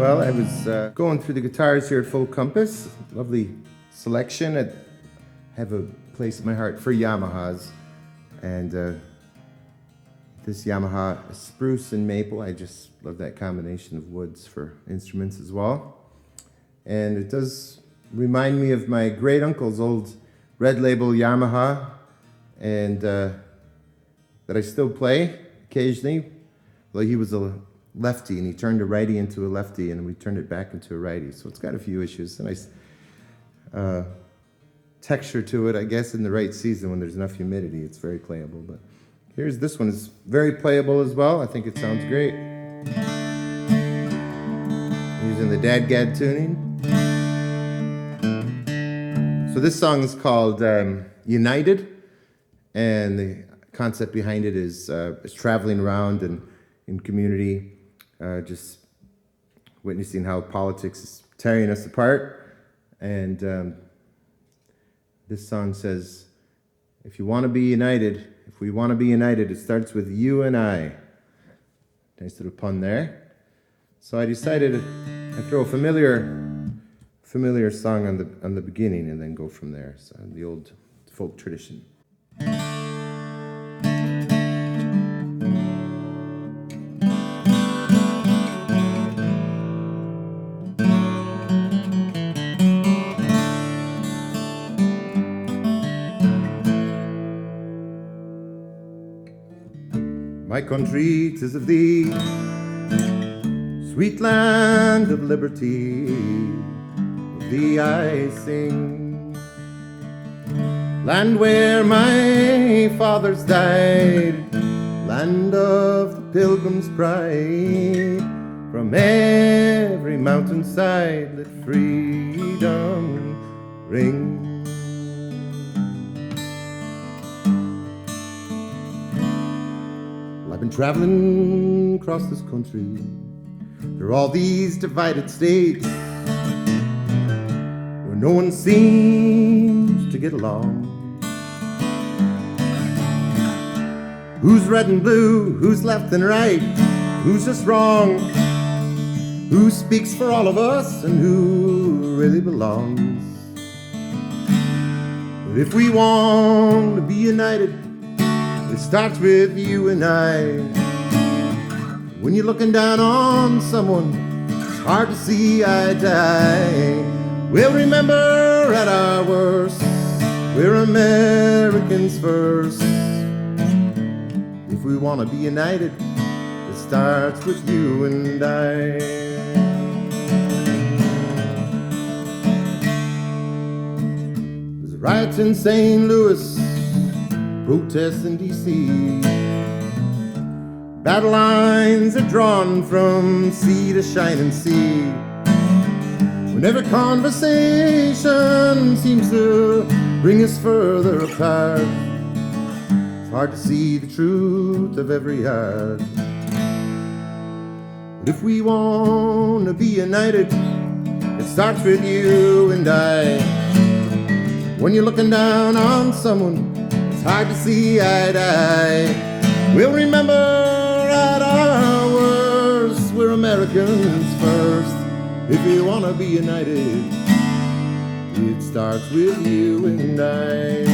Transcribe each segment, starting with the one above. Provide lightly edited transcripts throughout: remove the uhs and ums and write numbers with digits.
Well, I was going through the guitars here at Full Compass. Lovely selection. I have a place in my heart for Yamahas. And this Yamaha spruce and maple, I just love that combination of woods for instruments as well. And it does remind me of my great uncle's old red label Yamaha, and that I still play occasionally. Well, he was a lefty, and he turned a righty into a lefty, and we turned it back into a righty. So it's got a few issues. A nice texture to it, I guess, in the right season when there's enough humidity. It's very playable. But here's this one. It's very playable as well. I think it sounds great. Using the dadgad tuning. So this song is called United, and the concept behind it is traveling around and in community, just witnessing how politics is tearing us apart. And this song says, if you want to be united, if we want to be united, it starts with you and I. Nice little pun there. So I decided I'd throw a familiar song on the beginning and then go from there. So the old folk tradition. My country, 'tis of thee, sweet land of liberty, of thee I sing. Land where my fathers died, land of the pilgrim's pride. From every mountainside let freedom ring. I've been traveling across this country through all these divided states where no one seems to get along. Who's red and blue, who's left and right, who's just wrong, who speaks for all of us and who really belongs. But if we want to be united, it starts with you and I. When you're looking down on someone, it's hard to see eye to eye. We'll remember at our worst, we're Americans first. If we want to be united, it starts with you and I. There's riots in St. Louis, protests in D.C. Battle lines are drawn from sea to shining sea. When every conversation seems to bring us further apart, it's hard to see the truth of every heart. But if we want to be united, it starts with you and I. When you're looking down on someone, it's hard to see eye to eye. We'll remember at our worst, we're Americans first. If you want to be united, it starts with you and I.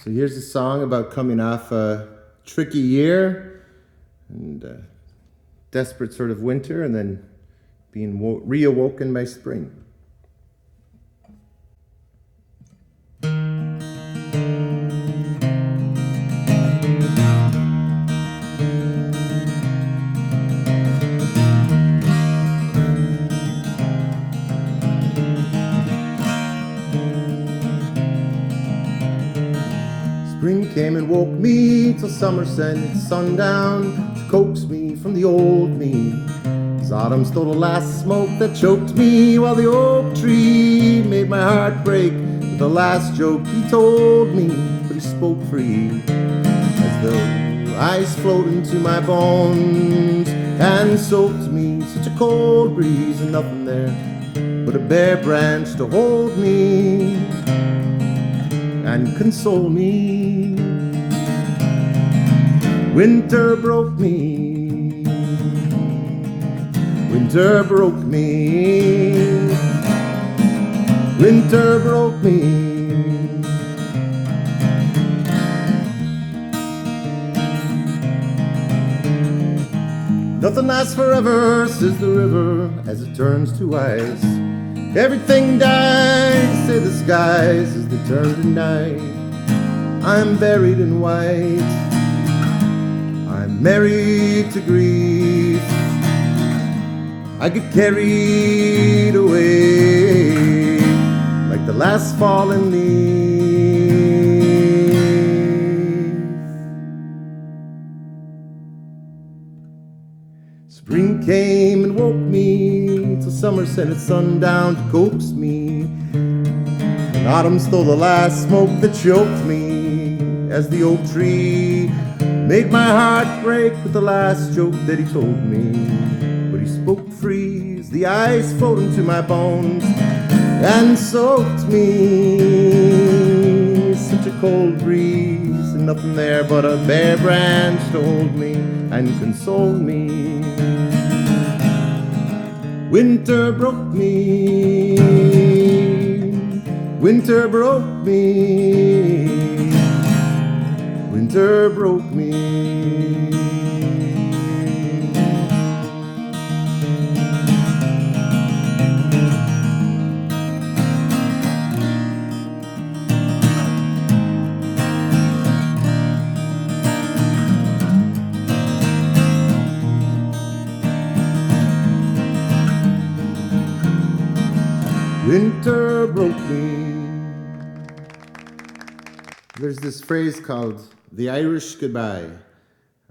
So here's a song about coming off a tricky year and desperate sort of winter, and then being reawoken by spring. Spring came and woke me till summer sent its sundown to coax me from the old me. As autumn stole the last smoke that choked me, while the oak tree made my heart break with the last joke he told me, but he spoke free. As the ice floated into my bones and soaked me. Such a cold breeze and nothing there but a bare branch to hold me and console me. Winter broke me, winter broke me, winter broke me. Nothing lasts forever, says the river as it turns to ice. Everything dies, say the skies as they turn to night. I'm buried in white, I'm married to grief. I get carried away like the last fallen leaf. Spring came and woke me till summer sent its sundown to coax me, and autumn stole the last smoke that choked me as the oak tree made my heart break with the last joke that he told me. But he spoke free as the ice flowed into my bones and soaked me. Such a cold breeze and nothing there but a bare branch to hold me and console me. Winter broke me, winter broke me, winter broke me. Winter broke me. There's this phrase called the Irish goodbye.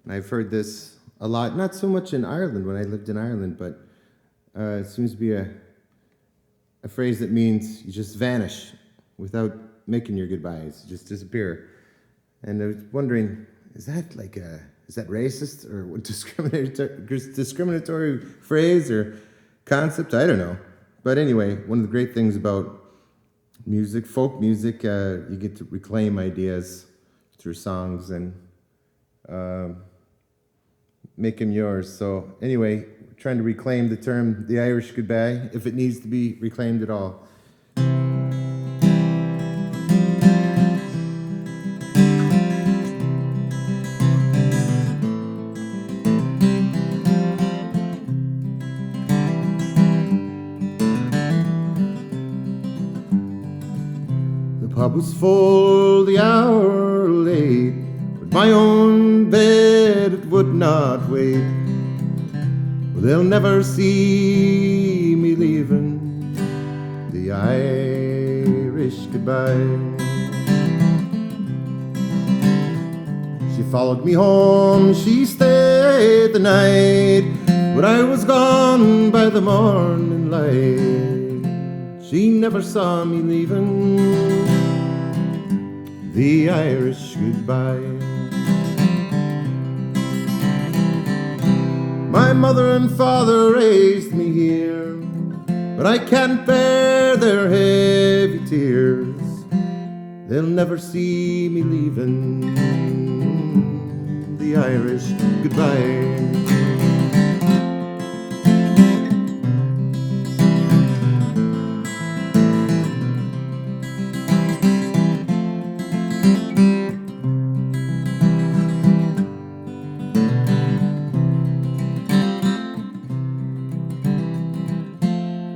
And I've heard this a lot, not so much in Ireland when I lived in Ireland, but it seems to be a phrase that means you just vanish without making your goodbyes, you just disappear. And I was wondering, is that racist or what discriminatory phrase or concept? I don't know. But anyway, one of the great things about music, folk music, you get to reclaim ideas through songs and make them yours. So anyway, we're trying to reclaim the term, the Irish goodbye, if it needs to be reclaimed at all. The pub was full, the hour late, but my own bed it would not wait. Well, they'll never see me leaving the Irish goodbye. She followed me home, she stayed the night, but I was gone by the morning light. She never saw me leaving the Irish goodbye. My mother and father raised me here, but I can't bear their heavy tears. They'll never see me leaving the Irish goodbye.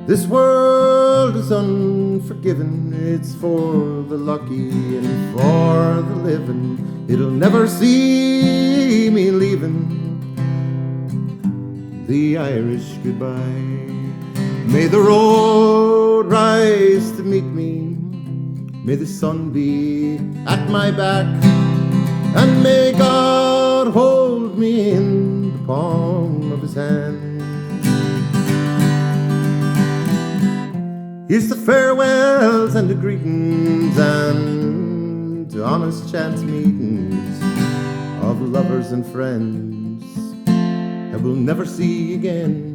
This world is unforgiving, it's for the lucky and for the living. It'll never see me leaving the Irish goodbye. May the road rise to meet me, may the sun be at my back, and may God hold me in the palm of his hand. Here's to farewells and to greetings and to honest chance meetings of lovers and friends that we'll never see again.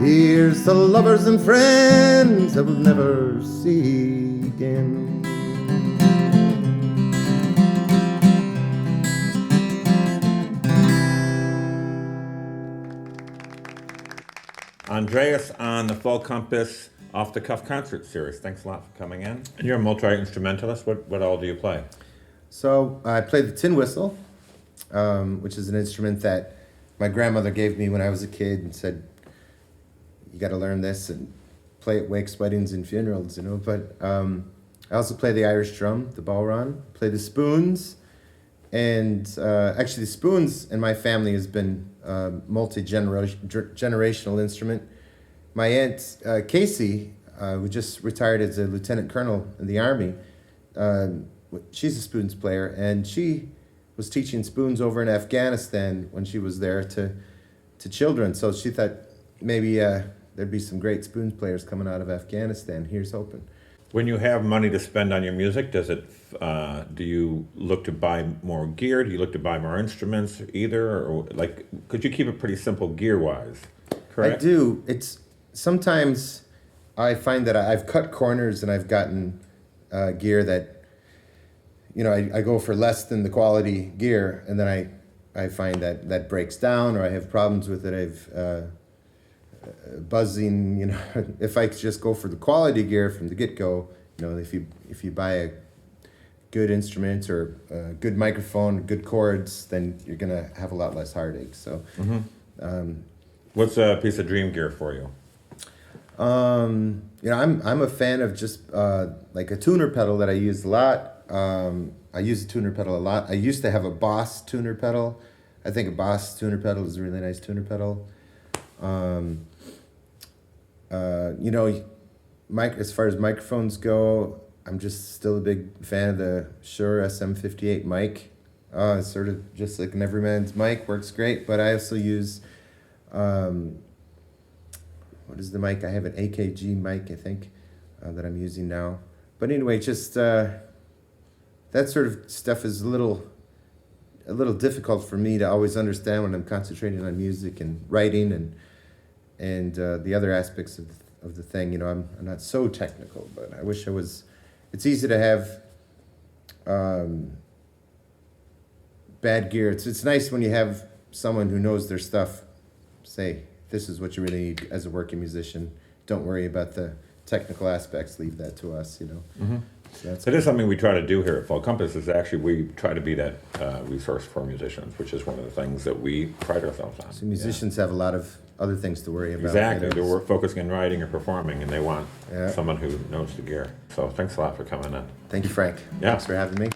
Here's to lovers and friends that we'll never see again. Andreas on the Full Compass Off the Cuff Concert Series. Thanks a lot for coming in. And you're a multi-instrumentalist. What all do you play? So I play the tin whistle, which is an instrument that my grandmother gave me when I was a kid and said, you got to learn this and play at wakes, weddings, and funerals, you know. But I also play the Irish drum, the ballron, play the spoons. And actually, the spoons in my family has been a multi-generational instrument. My aunt, Casey, who just retired as a lieutenant colonel in the Army, she's a spoons player, and she was teaching spoons over in Afghanistan when she was there to children. So she thought maybe there'd be some great spoons players coming out of Afghanistan. Here's hoping. When you have money to spend on your music, do you look to buy more gear? Do you look to buy more instruments either? Or like, could you keep it pretty simple gear-wise? Correct? I do. It's sometimes I find that I've cut corners and I've gotten gear that, you know, I go for less than the quality gear, and then I find that breaks down, or I have problems with it. I've buzzing, you know. If I just go for the quality gear from the get-go, you know, if you buy a good instrument or a good microphone, good chords, then you're gonna have a lot less heartache. So, what's a piece of dream gear for you? You know, I'm a fan of just like a tuner pedal that I use a lot. I use a tuner pedal a lot. I used to have a Boss tuner pedal. I think a Boss tuner pedal is a really nice tuner pedal. You know, as far as microphones go, I'm just still a big fan of the Shure SM58 mic. It's sort of just like an everyman's mic, works great. But I also use, what is the mic? I have an AKG mic, I think, that I'm using now. But anyway, just that sort of stuff is a little difficult for me to always understand when I'm concentrating on music and writing and the other aspects of the thing. You know, I'm not so technical, but I wish I was. It's easy to have bad gear. It's nice when you have someone who knows their stuff say, this is what you really need as a working musician. Don't worry about the technical aspects. Leave that to us, you know. So It is something we try to do here at Full Compass, is actually we try to be that resource for musicians, which is one of the things that we pride ourselves on. So musicians have a lot of other things to worry about. Exactly. You know? They're focusing on writing or performing, and they want someone who knows the gear. So thanks a lot for coming in. Thank you, Frank. Yeah. Thanks for having me.